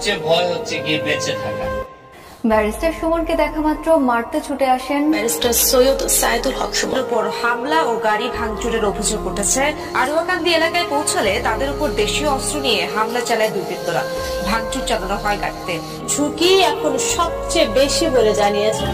সবচেয়ে ভয় হচ্ছে গিয়ে বেঁচে থাকা। ব্যারিস্টার সুমনকে দেখা মাত্র মারতে ছুটে আসেন ব্যারিস্টার সৈয়দ সাইদুল হক সুমনের উপর হামলা ও গাড়ি ভাঙচুরের অভিযোগ উঠেছে। আড়ুয়াকান্দি এলাকায় পৌঁছালে তাদের উপর দেশীয় অস্ত্র নিয়ে হামলা চালায় দুর্বৃত্তরা। ভাঙচুর চালানো হয় গাড়িতে। ঝুঁকি এখন সবচেয়ে বেশি বলে জানিয়েছে।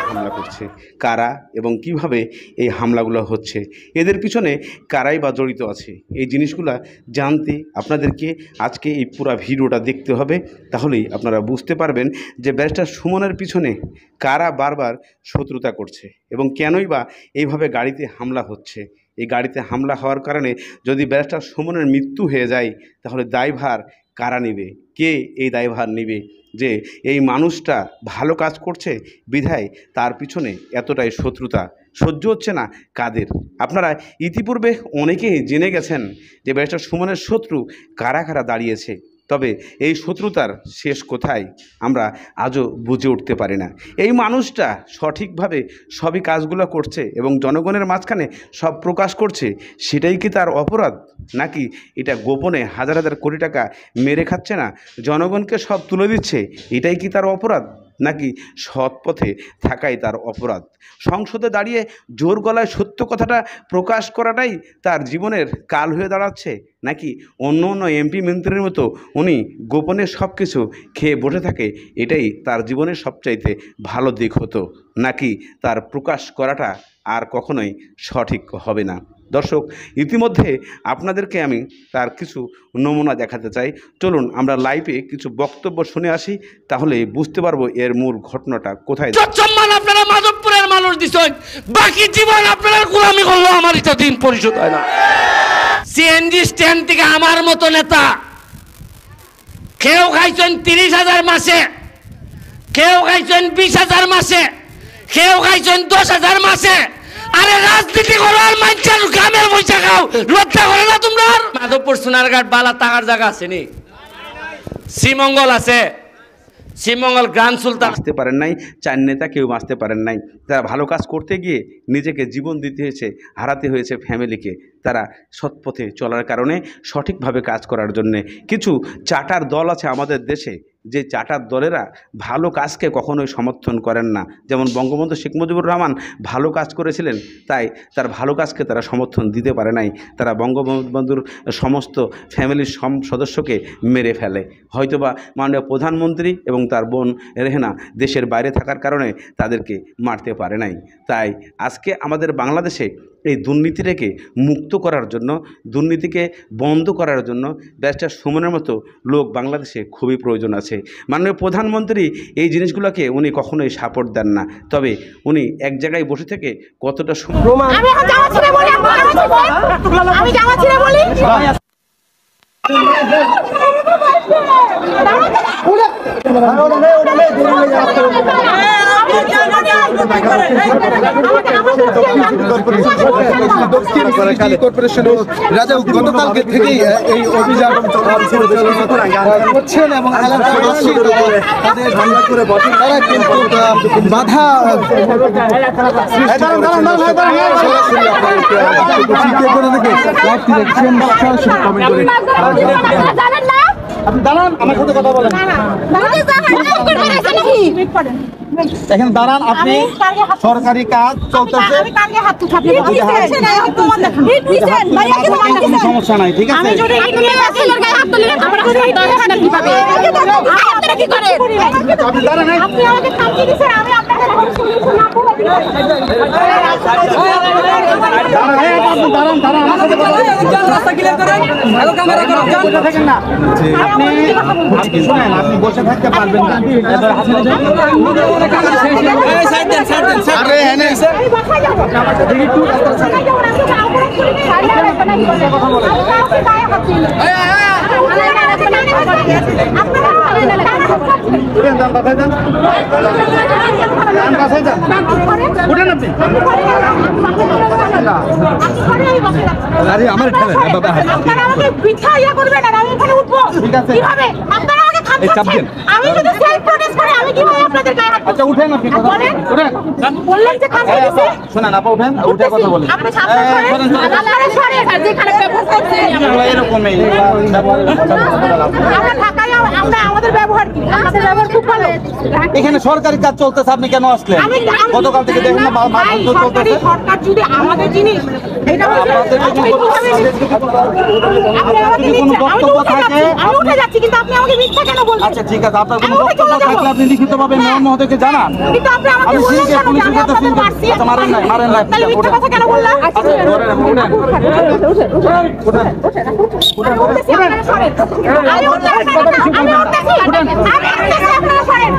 হামলা করছে কারা এবং কিভাবে এই হামলাগুলো হচ্ছে, এদের পিছনে কারাই বা জড়িত আছে, এই জিনিসগুলো জানতে আপনাদেরকে আজকে এই পুরো ভিডিওটা দেখতে হবে। তাহলেই আপনারা বুঝতে পারবেন যে ব্যারিস্টার সুমনের পিছনে কারা বারবার শত্রুতা করছে এবং কেনই বা এইভাবে গাড়িতে হামলা হচ্ছে। এই গাড়িতে হামলা হওয়ার কারণে যদি ব্যারিস্টার সুমনের মৃত্যু হয়ে যায় তাহলে দায়ভার কারা নেবে, কে এই দায়ভার নেবে? যে এই মানুষটা ভালো কাজ করছে বিধায় তার পিছনে এতটাই শত্রুতা সহ্য হচ্ছে না কাদের? আপনারা ইতিপূর্বে অনেকেই জেনে গেছেন যে ব্যারিস্টার সুমনের শত্রু কারা কারা দাঁড়িয়েছে, তবে এই শত্রুতার শেষ কোথায় আমরা আজও বুঝে উঠতে পারি না। এই মানুষটা সঠিকভাবে সবই কাজগুলো করছে এবং জনগণের মাঝখানে সব প্রকাশ করছে, সেটাই কি তার অপরাধ? নাকি এটা গোপনে হাজার হাজার কোটি টাকা মেরে খাচ্ছে না, জনগণকে সব তুলে দিচ্ছে, এটাই কি তার অপরাধ? নাকি সৎ পথে থাকাই তার অপরাধ? সংসদে দাঁড়িয়ে জোর গলায় সত্য কথাটা প্রকাশ করাটাই তার জীবনের কাল হয়ে দাঁড়াচ্ছে, নাকি অন্য অন্য এমপি মন্ত্রীর মতো উনি গোপনে সব কিছু খেয়ে বসে থাকে, এটাই তার জীবনের সবচাইতে ভালো দিক হতো? নাকি তার প্রকাশ করাটা আর কখনোই সঠিক হবে না? দর্শক, ইতিমধ্যে আপনাদেরকে আমি তার কিছু নমুনা দেখাতে চাই। চলুন আমরা লাইভে কিছু বক্তব্য শুনে আসি, তাহলে বুঝতে পারবো এর মূল ঘটনাটা কোথায়। সম্মান আপনারা মাধবপুরের মানুষ দিচ্ছেন, বাকি জীবন আপনারা গোলামি করলো, আমার এটা দিন পরিশোধ হয় না। সিএনজি স্ট্যান্ড থেকে আমার মতো নেতা কেউ খাইছেন 30,000 মাসে, কেউ খাইছেন 20,000 মাসে, কেউ খাইছেন 10,000 মাসে। আরে রাজনীতি করো আর মানুষের গ্রামের পয়সা খাও, লজ্জা করে না তোমরা? মাধবপুর সোনারঘাট বালা টাকার জায়গা আছে নি, শ্রীমঙ্গল আছে, শ্রীমঙ্গল গ্রান্ড সুলতান বাঁচতে পারেন নাই, চার নেতা কেউ বাঁচতে পারেন নাই। তারা ভালো কাজ করতে গিয়ে নিজেকে জীবন দিতে হয়েছে, হারাতে হয়েছে ফ্যামিলিকে। তারা সৎপথে চলার কারণে সঠিকভাবে কাজ করার জন্যে কিছু চাটার দল আছে আমাদের দেশে, যে চাটার দলেরা ভালো কাজকে কখনোই সমর্থন করেন না। যেমন বঙ্গবন্ধু শেখ মুজিবুর রহমান ভালো কাজ করেছিলেন, তাই তার ভালো কাজকে তারা সমর্থন দিতে পারে নাই। তারা বঙ্গবন্ধুর সমস্ত ফ্যামিলির সদস্যকে মেরে ফেলে। হয়তোবা মাননীয় প্রধানমন্ত্রী এবং তার বোন রেহেনা দেশের বাইরে থাকার কারণে তাদেরকে মারতে পারে নাই। তাই আজকে আমাদের বাংলাদেশে এই দুর্নীতিটাকে মুক্ত করার জন্য, দুর্নীতিকে বন্ধ করার জন্য ব্যারিস্টার সুমনের মতো লোক বাংলাদেশে খুবই প্রয়োজন আছে। মাননীয় প্রধানমন্ত্রী এই জিনিসগুলোকে উনি কখনোই সাপোর্ট দেন না, তবে উনি এক জায়গায় বসে থেকে কতটা গতকালকে থেকেই এই অভিযান করছেন এবং তারা কিন্তু বাধা দাঁড়ান, আমার সাথে কথা বলেন। এখন দাঁড়ান, আপনি সরকারি কাজ চলতেছে, কোনো সমস্যা নাই, ঠিক আছে? আপনি বসে থাকতে পারবেন না। আমার এই চাপ দেন। আমি যদি সেলফ প্রোটেস্ট করি আমি কিভাবে আপনাদের গায়ে হাত আচ্ছা উঠেন আপনি কথা বলেন। উঠেন। বললেন যে কাজ এই হয়েছে আপা, শোনেন আপা উঠেন, উঠে কথা বলেন। আপনি সামনে এই, সরেন শোনেন, শোনেন। আপনারা সরেন আর যে খারাপ ব্যবহার করছেন এরকমই ব্যবহারের কথা বলা লাভ নেই। আমরা ঢাকায় আমরা আমাদের ব্যবহার কি আমাদের ব্যবহার খুব ভালো এখানে সরকারি কাজ চলতেছে, আপনি কেন আসলেন? গতকাল থেকে দেখেন না মারধর চলতেছে। সরকার যদি আমাদের জিনিস এটা আপনাদের যদি কোনো বক্তব্য থাকে আমি উঠে যাচ্ছি কিন্তু আপনি আমাকে মিথ্যা কেন বলছেন? আচ্ছা ঠিক আছে, আপনার কোনো আমি উঠে বক্তব্য চলে যাবো। থাকলে আপনি লিখিতভাবে মেয়র মহোদয়কে জানান। কিন্তু আপনি আমাকে আমি বললেন সিনকে কেন যে পুলিশের আমি সাথে আপনাদের সিনকে মারছি? আচ্ছা মারেন নাই তাহলে মিথ্যা কথা কেন বললেন? আচ্ছা ধরেন উঠেন আমি উঠতেছি, আপনারা সরেন। আমি উঠতেছি, আমি উঠতেছি, আপনারা সরেন।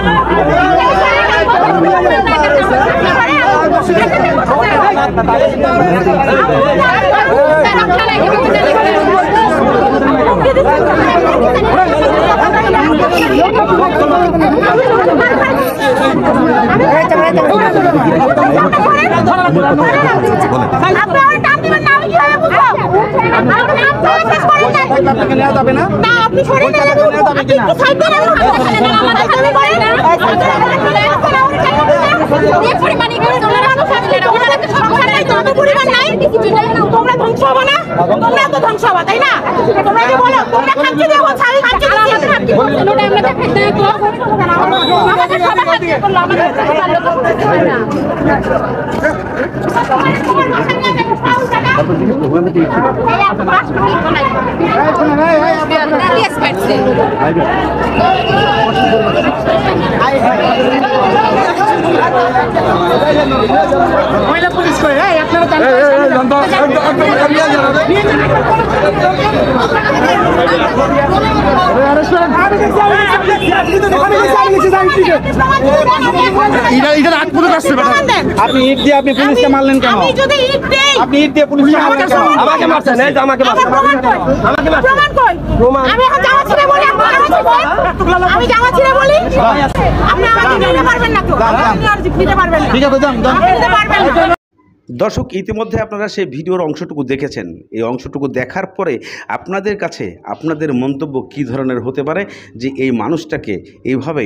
আপনি আমার নাম দিবেন না, আমি কিভাবে বুঝবো? আমার নাম ধরে শেষ করেন না। আপনাকে নেওয়া যাবে না? না, আপনি সরে গেলে আপনি একটু সাইড দেন, আমি উঠবো। আমাদের সামনে করেন। যে পরিমাণই করে তোমরা মানুষ আসলে না, ওনার একটা সংসার নাই, যত পরিমাণ নাই, তোমরা ধ্বংস হবো না? তোমরা তো ধ্বংস হবা, তাই না? তোমরা যে বলো, তোমরা খাচ্ছি দিয়ে বলছো, আমি খাচ্ছি দিচ্ছি। ওটা আমরা দেখাইতে দেখো। আমাদের সবার খাচ্ছি করলো, আমাদের সবার লোক হয় না। মহিলা পুলিশ কই? এই আপনারা আপনি ইট দিয়ে আপনি পুলিশকে মারলেন কেন? আমি যদি ইট দেই, আপনি ইট দিয়ে পুলিশকে মারলেন কেন? আমাকে মারছেন, এই যে আমাকে মারছেন। প্রমাণ কই? আমি এখন জামা ছিঁড়ে বলি, আমি জামা ছিঁড়ে বলি, আপনি আমাকে নিতে পারবেন না তো? আপনি নিতে পারবেন না। ঠিক আছে যান যান। আপনি নিতে পারবেন না। দর্শক ইতিমধ্যে আপনারা সেই ভিডিওর অংশটুকু দেখেছেন। এই অংশটুকু দেখার পরে আপনাদের কাছে আপনাদের মন্তব্য কী ধরনের হতে পারে যে এই মানুষটাকে এইভাবে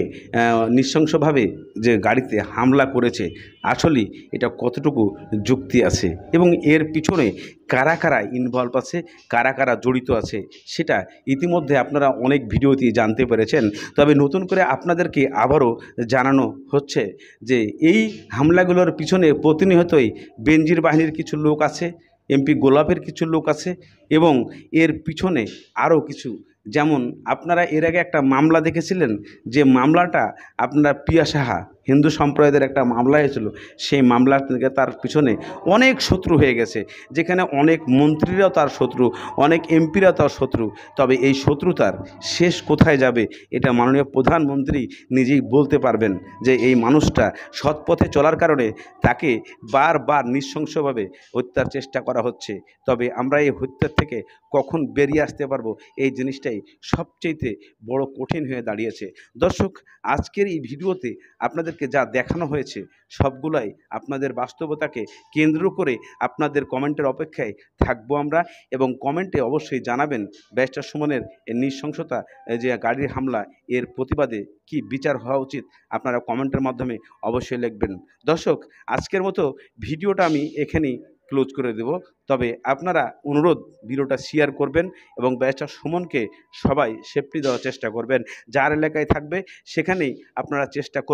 নৃশংসভাবে যে গাড়িতে হামলা করেছে, আসলে এটা কতটুকু যুক্তি আছে এবং এর পিছনে কারা কারা ইনভলভ আছে, কারা কারা জড়িত আছে, সেটা ইতিমধ্যে আপনারা অনেক ভিডিওতেই জানতে পেরেছেন। তবে নতুন করে আপনাদেরকে আবারও জানানো হচ্ছে যে এই হামলাগুলোর পিছনে প্রতিনিয়তই বেনজির বাহিনীর কিছু লোক আছে, এমপি গোলাপের কিছু লোক আছে এবং এর পিছনে আরও কিছু, যেমন আপনারা এর আগে একটা মামলা দেখেছিলেন, যে মামলাটা আপনারা প্রিয়া সাহা হিন্দু সম্প্রদায়ের একটা মামলা হয়েছিল, সেই মামলা থেকে তার পিছনে অনেক শত্রু হয়ে গেছে, যেখানে অনেক মন্ত্রীরাও তার শত্রু, অনেক এমপিরাও তার শত্রু। তবে এই শত্রুতার শেষ কোথায় যাবে এটা মাননীয় প্রধানমন্ত্রী নিজেই বলতে পারবেন, যে এই মানুষটা সৎ পথে চলার কারণে তাকে বারবার নৃশংসভাবে হত্যার চেষ্টা করা হচ্ছে। তবে আমরা এই হত্যার থেকে কখন বেরিয়ে আসতে পারবো, এই জিনিসটাই সবচেয়ে বড় কঠিন হয়ে দাঁড়িয়েছে। দর্শক, আজকের এই ভিডিওতে আপনাদেরকে যা দেখানো হয়েছে সবগুলাই আপনাদের বাস্তবতাকে কেন্দ্র করে আপনাদের কমেন্টের অপেক্ষায় থাকবো আমরা, এবং কমেন্টে অবশ্যই জানাবেন ব্যারিস্টার সুমনের এই নৃশংসতা, যে গাড়ির হামলা, এর প্রতিবাদে কি বিচার হওয়া উচিত, আপনারা কমেন্টের মাধ্যমে অবশ্যই লিখবেন। দর্শক, আজকের মতো ভিডিওটা আমি এখানেই ক্লোজ করে দেব। তবে আপনারা অনুরোধ ভিডিওটা শেয়ার করবেন এবং ব্যারিস্টার সুমনকে সবাই সেফটি দেওয়ার চেষ্টা করবেন। যার এলাকায় থাকবে সেখানেই আপনারা চেষ্টা করবেন।